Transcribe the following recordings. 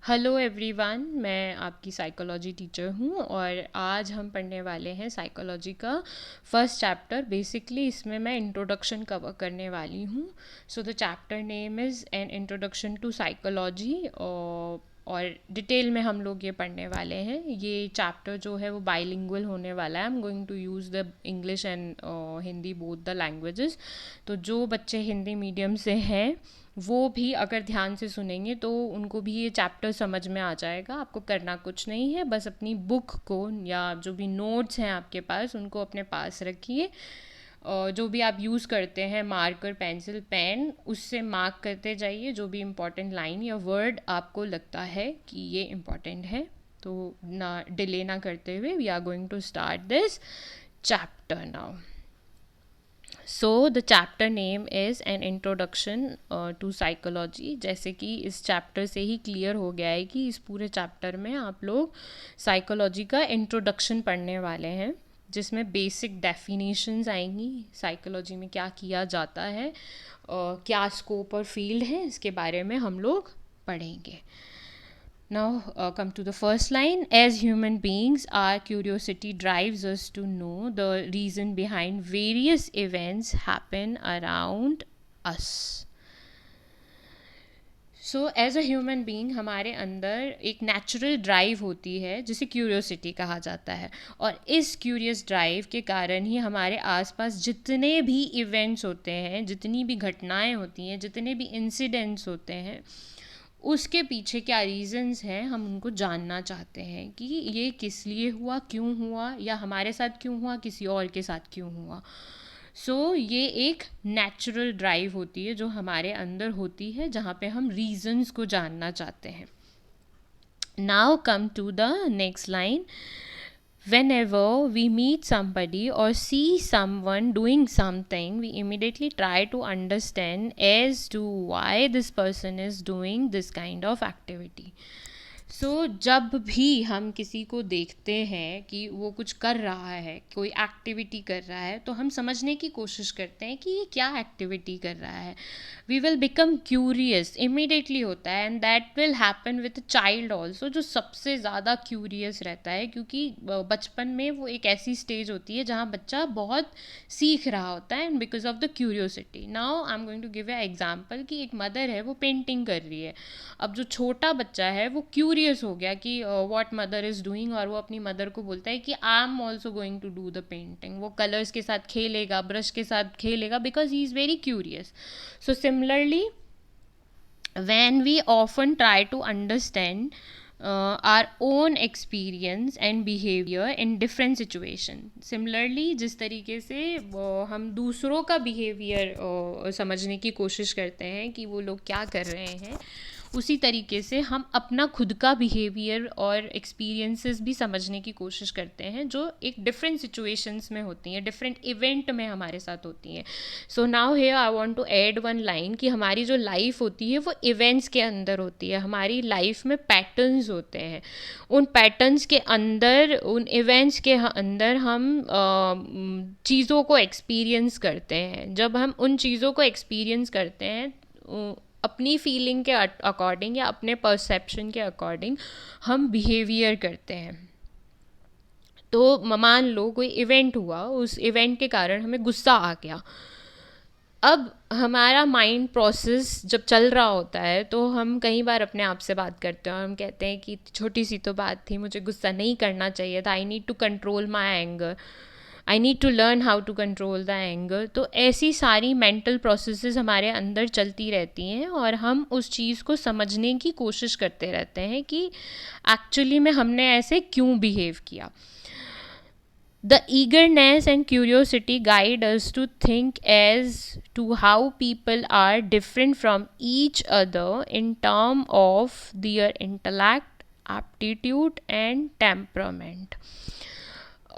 Hello everyone, मैं आपकी psychology teacher हूँ और आज हम पढ़ने वाले हैं साइकोलॉजी का फर्स्ट चैप्टर। बेसिकली इसमें मैं इंट्रोडक्शन कवर करने वाली हूँ। So the chapter name is an introduction to psychology और डिटेल में हम लोग ये पढ़ने वाले हैं। ये चैप्टर जो है वो बाइलिंगुअल होने वाला है। I am going to use the English and Hindi both the languages. तो जो बच्चे हिंदी मीडियम से हैं वो भी अगर ध्यान से सुनेंगे तो उनको भी ये चैप्टर समझ में आ जाएगा। आपको करना कुछ नहीं है, बस अपनी बुक को या जो भी नोट्स हैं आपके पास उनको अपने पास रखिए। जो भी आप यूज़ करते हैं मार्कर, पेंसिल, पेन, उससे मार्क करते जाइए जो भी इम्पोर्टेंट लाइन या वर्ड आपको लगता है कि ये इम्पोर्टेंट है। तो ना डिले ना करते हुए we are going to start this chapter now. So the chapter name is an introduction to psychology. जैसे कि इस चैप्टर से ही क्लियर हो गया है कि इस पूरे चैप्टर में आप लोग साइकोलॉजी का इंट्रोडक्शन पढ़ने वाले हैं, जिसमें बेसिक डेफिनेशंस आएंगी, साइकोलॉजी में क्या किया जाता है, क्या स्कोप और फील्ड है, इसके बारे में हम लोग पढ़ेंगे। Now, come to the first line. As human beings, our curiosity drives us to know the reason behind various events happen around us. So as a human being हमारे अंदर एक नेचुरल ड्राइव होती है जिसे क्यूरियोसिटी कहा जाता है, और इस क्यूरियस ड्राइव के कारण ही हमारे आसपास जितने भी इवेंट्स होते हैं, जितनी भी घटनाएं होती हैं, जितने भी इंसिडेंट्स होते हैं, उसके पीछे क्या रीज़न्स हैं हम उनको जानना चाहते हैं कि ये किस लिए हुआ, क्यों हुआ, या हमारे साथ क्यों हुआ, किसी और के साथ क्यों हुआ। ये एक नेचुरल ड्राइव होती है जो हमारे अंदर होती है, जहाँ पे हम रीजंस को जानना चाहते हैं। Now come to the next line. Whenever we meet somebody or see someone doing something, we immediately try to understand as to why this person is doing this kind of activity. जब भी हम किसी को देखते हैं कि वो कुछ कर रहा है, कोई एक्टिविटी कर रहा है, तो हम समझने की कोशिश करते हैं कि ये क्या एक्टिविटी कर रहा है। We will become curious, immediately होता है, and that will happen with child also, जो सबसे ज़्यादा क्यूरियस रहता है, क्योंकि बचपन में वो एक ऐसी स्टेज होती है जहाँ बच्चा बहुत सीख रहा होता है, and because of the curiosity. Now I am going to give a example कि एक मदर है, वो पेंटिंग कर रही है। अब जो छोटा बच्चा है वो क्यूरियस हो गया कि व्हाट मदर इज़ डूइंग, और वो अपनी मदर को बोलता है कि I am also going to do the painting. वो कलर्स के साथ खेलेगा, ब्रश के साथ खेलेगा, because he is very curious. So similarly, when we often try to understand our own experience and behavior in different situation. Similarly, जिस तरीके से हम दूसरों का behavior समझने की कोशिश करते हैं कि वो लोग क्या कर रहे हैं, उसी तरीके से हम अपना खुद का बिहेवियर और एक्सपीरियंसेस भी समझने की कोशिश करते हैं, जो एक डिफरेंट सिचुएशंस में होती हैं, डिफरेंट इवेंट में हमारे साथ होती हैं. So now here I want to add one line कि हमारी जो लाइफ होती है वो इवेंट्स के अंदर होती है. हमारी लाइफ में पैटर्न्स होते हैं. उन पैटर्न्स के अंदर, उन इवेंट्स के अंदर हम चीज़ों को एक्सपीरियंस करते हैं. जब हम उन चीज़ों को एक्सपीरियंस करते हैं अपनी फीलिंग के अकॉर्डिंग या अपने परसेप्शन के अकॉर्डिंग हम बिहेवियर करते हैं. तो मान लो कोई इवेंट हुआ, उस इवेंट के कारण हमें गुस्सा आ गया. अब हमारा माइंड प्रोसेस जब चल रहा होता है तो हम कई बार अपने आप से बात करते हैं और हम कहते हैं कि छोटी सी तो बात थी, मुझे गुस्सा नहीं करना चाहिए था, I need to control my anger, I need to learn how to control the anger. तो ऐसी सारी मेंटल प्रोसेसेस हमारे अंदर चलती रहती हैं और हम उस चीज़ को समझने की कोशिश करते रहते हैं कि एक्चुअली में हमने ऐसे क्यों बिहेव किया. The eagerness and curiosity guide us to think as to how people are different from each other in terms of their intellect, aptitude and temperament.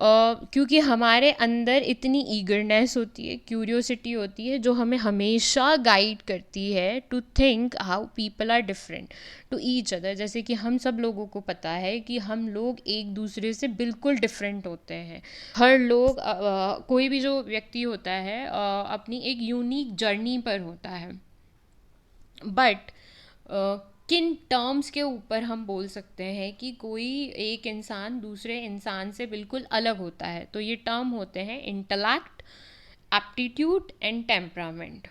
क्योंकि हमारे अंदर इतनी ईगरनेस होती है, क्यूरियोसिटी होती है, जो हमें हमेशा गाइड करती है to think how people are different to each other. जैसे कि हम सब लोगों को पता है कि हम लोग एक दूसरे से बिल्कुल डिफरेंट होते हैं. हर लोग कोई भी जो व्यक्ति होता है अपनी एक यूनिक जर्नी पर होता है. बट किन टर्म्स के ऊपर हम बोल सकते हैं कि कोई एक इंसान दूसरे इंसान से बिल्कुल अलग होता है? तो ये टर्म होते हैं intellect, aptitude and temperament.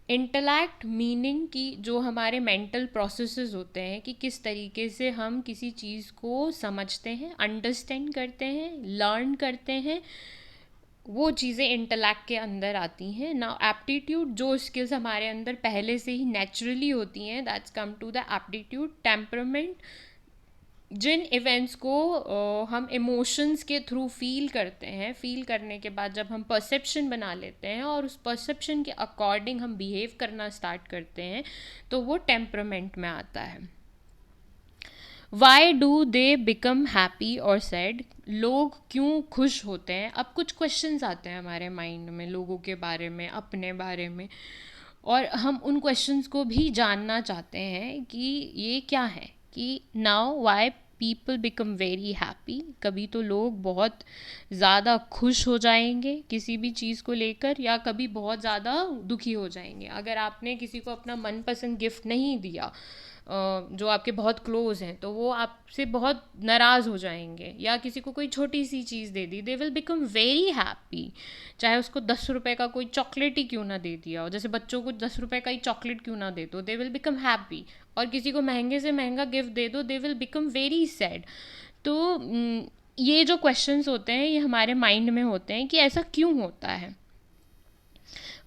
Intellect meaning कि जो हमारे मेंटल प्रोसेसेस होते हैं कि किस तरीके से हम किसी चीज़ को समझते हैं, अंडरस्टैंड करते हैं, लर्न करते हैं, वो चीज़ें इंटेलेक्ट के अंदर आती हैं ना। एप्टीट्यूड, जो स्किल्स हमारे अंदर पहले से ही नेचुरली होती हैं, that's come to the aptitude. Temperament, जिन इवेंट्स को हम इमोशंस के थ्रू फील करते हैं, फील करने के बाद जब हम परसेप्शन बना लेते हैं और उस परसेप्शन के अकॉर्डिंग हम बिहेव करना स्टार्ट करते हैं, तो वो टेम्परामेंट में आता है। Why do they become happy और सैड? लोग क्यों खुश होते हैं? अब कुछ क्वेश्चंस आते हैं हमारे माइंड में लोगों के बारे में, अपने बारे में, और हम उन क्वेश्चंस को भी जानना चाहते हैं कि ये क्या है। कि now why people become very happy? कभी तो लोग बहुत ज़्यादा खुश हो जाएंगे किसी भी चीज़ को लेकर, या कभी बहुत ज़्यादा दुखी हो जाएंगे। अगर आपने किसी को अपना मनपसंद गिफ्ट नहीं दिया, जो आपके बहुत क्लोज हैं, तो वो आपसे बहुत नाराज़ हो जाएंगे। या किसी को कोई छोटी सी चीज़ दे दी, they will become very happy, चाहे उसको 10 रुपये का कोई चॉकलेट ही क्यों ना दे दिया हो। जैसे बच्चों को 10 रुपये का ही चॉकलेट क्यों ना दे दो, दे विल बिकम हैप्पी। और किसी को महंगे से महंगा गिफ्ट दे दो, दे विल बिकम वेरी सैड। तो ये जो क्वेश्चंस होते हैं ये हमारे माइंड में होते हैं कि ऐसा क्यों होता है।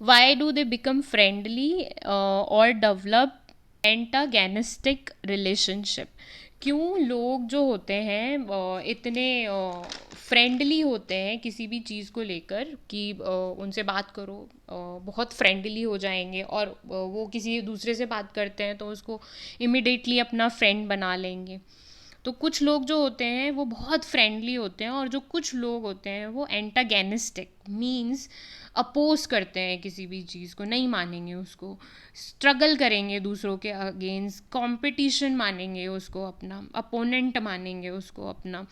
Why do they become friendly और डेवलप एंटागेनिस्टिक रिलेशनशिप? क्यों लोग जो होते हैं इतने फ्रेंडली होते हैं किसी भी चीज़ को लेकर कि उनसे बात करो बहुत फ्रेंडली हो जाएंगे, और वो किसी दूसरे से बात करते हैं तो उसको इमिडिएटली अपना फ्रेंड बना लेंगे। तो कुछ लोग जो होते हैं वो बहुत फ्रेंडली होते हैं, और जो कुछ लोग होते हैं वो एंटागेनिस्टिक मीन्स अपोज करते हैं किसी भी चीज़ को, नहीं मानेंगे उसको, स्ट्रगल करेंगे दूसरों के अगेंस्ट, कंपटीशन मानेंगे उसको अपना, अपोनेंट मानेंगे उसको अपना।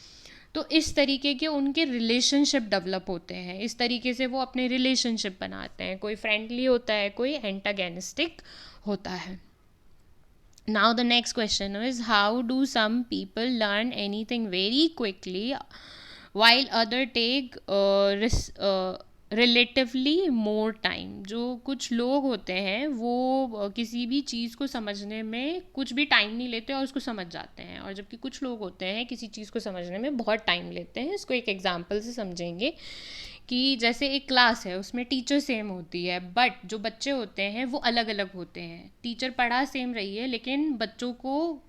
तो इस तरीके के उनके रिलेशनशिप डेवलप होते हैं, इस तरीके से वो अपने रिलेशनशिप बनाते हैं। कोई फ्रेंडली होता है, कोई एंटागेनिस्टिक होता है। Now the next question is, how do some people learn anything very quickly while other take relatively more time? जो कुछ लोग होते हैं वो किसी भी चीज़ को समझने में कुछ भी टाइम नहीं लेते और उसको समझ जाते हैं, और जबकि कुछ लोग होते हैं किसी चीज़ को समझने में बहुत टाइम लेते हैं। इसको एक एग्जांपल से समझेंगे कि जैसे एक क्लास है, उसमें टीचर सेम होती है, बट जो बच्चे होते हैं वो अलग अलग होते हैं। टीचर पढ़ा सेम रही है, लेकिन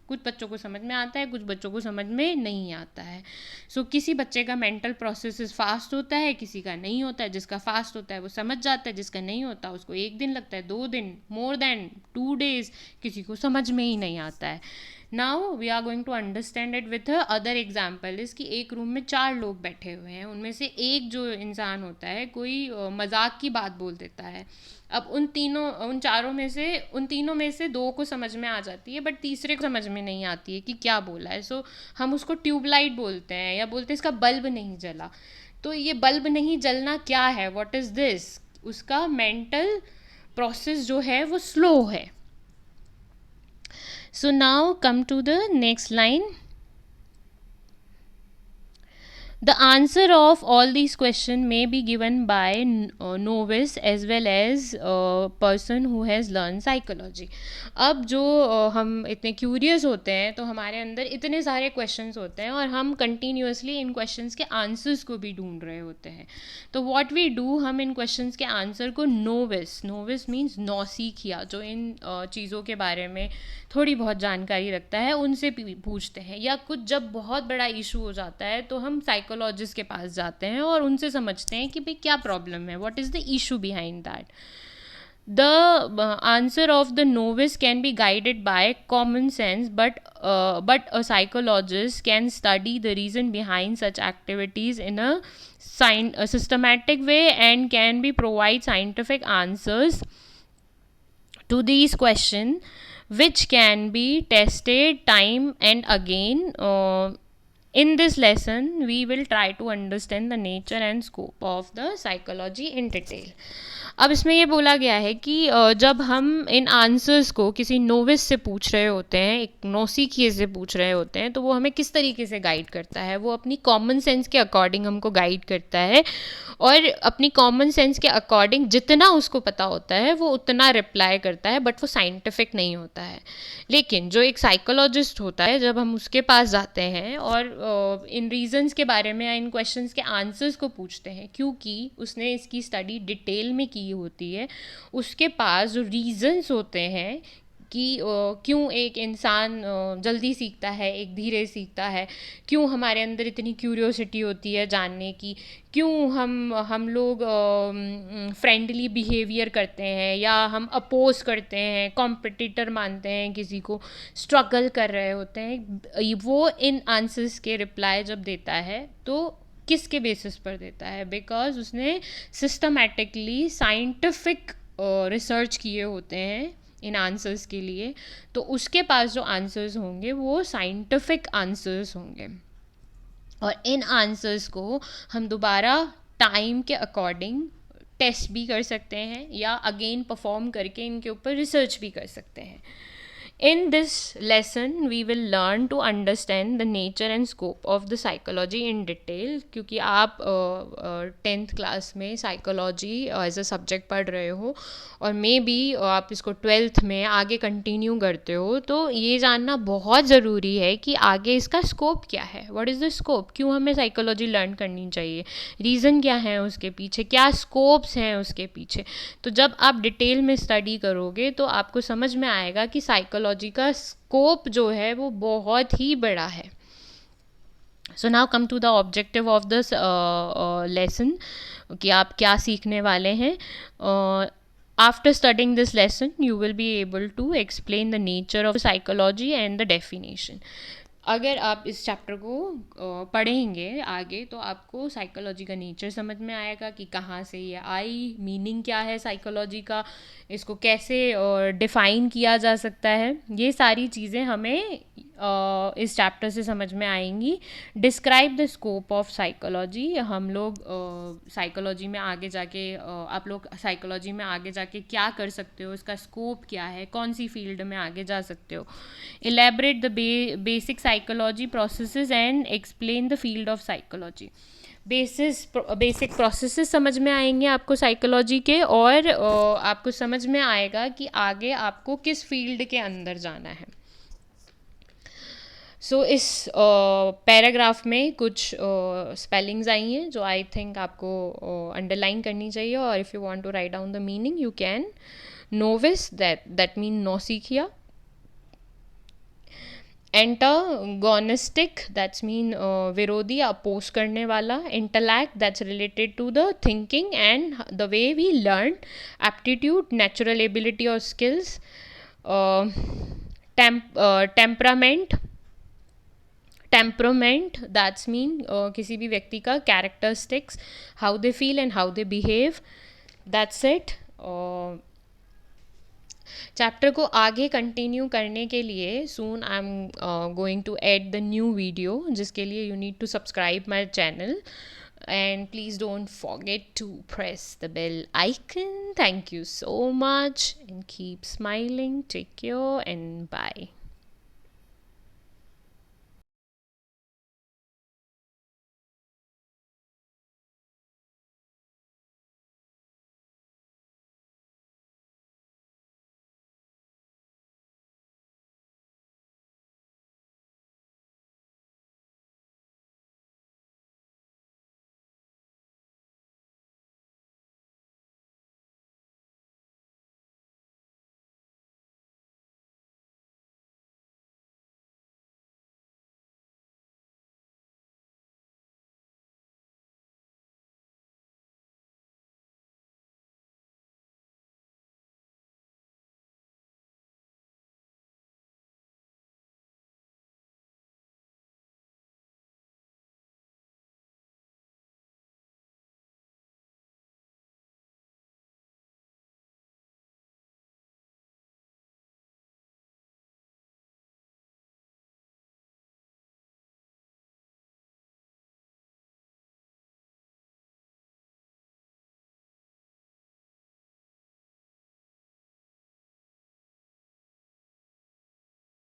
कुछ बच्चों को समझ में आता है, कुछ बच्चों को समझ में नहीं आता है। सो किसी बच्चे का मेंटल प्रोसेस फास्ट होता है, किसी का नहीं होता है। जिसका फास्ट होता है वो समझ जाता है, जिसका नहीं होता उसको 1 दिन लगता है, 2 दिन, मोर देन 2 days, किसी को समझ में ही नहीं आता है। Now we are going to understand it with other example इस कि एक रूम में 4 लोग बैठे हुए हैं, उनमें से एक जो इंसान होता है कोई मजाक की बात बोल देता है। अब उन तीनों में से 2 को समझ में आ जाती है, बट तीसरे को समझ में नहीं आती है कि क्या बोला है। सो हम उसको ट्यूबलाइट बोलते हैं, या बोलते हैं इसका बल्ब नहीं जला। तो ये बल्ब नहीं जलना क्या है, व्हाट इज़ दिस? उसका मेंटल प्रोसेस जो है वो स्लो है। So now come to the next line. The answer of all these questions may be given by novice as well as person who has learned psychology. अब जो हम इतने curious होते हैं तो हमारे अंदर इतने सारे क्वेश्चंस होते हैं, और हम कंटिन्यूसली इन क्वेश्चंस के आंसर्स को भी ढूंढ रहे होते हैं। तो व्हाट वी डू, हम इन क्वेश्चंस के आंसर को नोविस मीन्स नौसिखिया, जो इन चीज़ों के बारे में थोड़ी बहुत जानकारी रखता है, उनसे पूछते हैं। या कुछ जब बहुत बड़ा इशू हो जाता है तो हम साइकोलॉजिस्ट के पास जाते हैं और उनसे समझते हैं कि भाई क्या प्रॉब्लम है, what is the issue behind that. The answer of the novice can be guided by common sense, but a psychologist can study the reason behind such activities in a systematic way and can be provide scientific answers to these questions, which can be tested time and again. In this lesson, we will try to understand the nature and scope of the psychology in detail. अब इसमें ये बोला गया है कि जब हम इन answers को किसी नोविस से पूछ रहे होते हैं, एक नौसिखिए से पूछ रहे होते हैं, तो वो हमें किस तरीके से गाइड करता है? वो अपनी कॉमन सेंस के अकॉर्डिंग हमको गाइड करता है, और अपनी कॉमन सेंस के अकॉर्डिंग जितना उसको पता होता है वो उतना रिप्लाई करता है, बट वो साइंटिफिक नहीं होता है। लेकिन जो एक साइकोलॉजिस्ट होता है, जब हम उसके पास जाते हैं और इन रीजंस के बारे में या इन क्वेश्चंस के आंसर्स को पूछते हैं, क्योंकि उसने इसकी स्टडी डिटेल में की होती है, उसके पास जो रीजंस होते हैं कि क्यों एक इंसान जल्दी सीखता है, एक धीरे सीखता है, क्यों हमारे अंदर इतनी क्यूरियोसिटी होती है जानने की, क्यों हम लोग फ्रेंडली बिहेवियर करते हैं या हम अपोज करते हैं, कॉम्पिटिटर मानते हैं किसी को, स्ट्रगल कर रहे होते हैं, वो इन आंसर्स के रिप्लाई जब देता है तो किसके बेसिस पर देता है? बिकॉज उसने सिस्टमैटिकली साइंटिफिक रिसर्च किए होते हैं इन आंसर्स के लिए, तो उसके पास जो आंसर्स होंगे वो साइंटिफिक आंसर्स होंगे, और इन आंसर्स को हम दोबारा टाइम के अकॉर्डिंग टेस्ट भी कर सकते हैं या अगेन परफॉर्म करके इनके ऊपर रिसर्च भी कर सकते हैं। In this lesson, we will learn to understand the nature and scope of the psychology in detail, क्योंकि आप 10th क्लास में साइकोलॉजी एज अ सब्जेक्ट पढ़ रहे हो, और मे बी आप इसको 12th में आगे कंटिन्यू करते हो, तो ये जानना बहुत ज़रूरी है कि आगे इसका स्कोप क्या है। What is the scope? क्यों हमें साइकोलॉजी लर्न करनी चाहिए? रीज़न क्या है उसके पीछे? क्या स्कोप्स हैं उसके पीछे? तो जब आप डिटेल में स्टडी करोगे तो आपको समझ में आएगा कि साइकोलॉजी का स्कोप जो है वो बहुत ही बड़ा है। So now come to the objective of this lesson, कि आप क्या सीखने वाले हैं। After studying this lesson you will be able to explain the nature of psychology and the definition. अगर आप इस चैप्टर को पढ़ेंगे आगे तो आपको साइकोलॉजी का नेचर समझ में आएगा कि कहाँ से ये आई, मीनिंग क्या है साइकोलॉजी का, इसको कैसे डिफ़ाइन किया जा सकता है, ये सारी चीज़ें हमें इस चैप्टर से समझ में आएंगी। Describe the scope of psychology, हम लोग साइकोलॉजी में आगे जाके आप लोग साइकोलॉजी में आगे जाके क्या कर सकते हो, इसका स्कोप क्या है, कौन सी फील्ड में आगे जा सकते हो। Elaborate the basic psychology processes and explain the field of psychology. Basic processes समझ में आएंगे आपको साइकोलॉजी के, और आपको समझ में आएगा कि आगे आपको किस फील्ड के अंदर जाना है। सो इस पैराग्राफ में कुछ स्पेलिंग्स आई हैं जो आई थिंक आपको अंडरलाइन करनी चाहिए, और if you want to write down the meaning you can. Novice, that mean नौसिखिया। एंटागोनिस्टिक, दैट्स मीन विरोधी, अपोज करने वाला। Intellect, that's related to the thinking and the way we learn. Aptitude, natural ability और skills. Temperament, that's mean किसी भी व्यक्ति का characteristics, how they feel and how they behave. That's it. Chapter को आगे कंटिन्यू करने के लिए soon I am going to add the new video, जिसके लिए you need to subscribe my channel, and please don't forget to press the bell icon. Thank you so much and keep smiling. Take care and bye.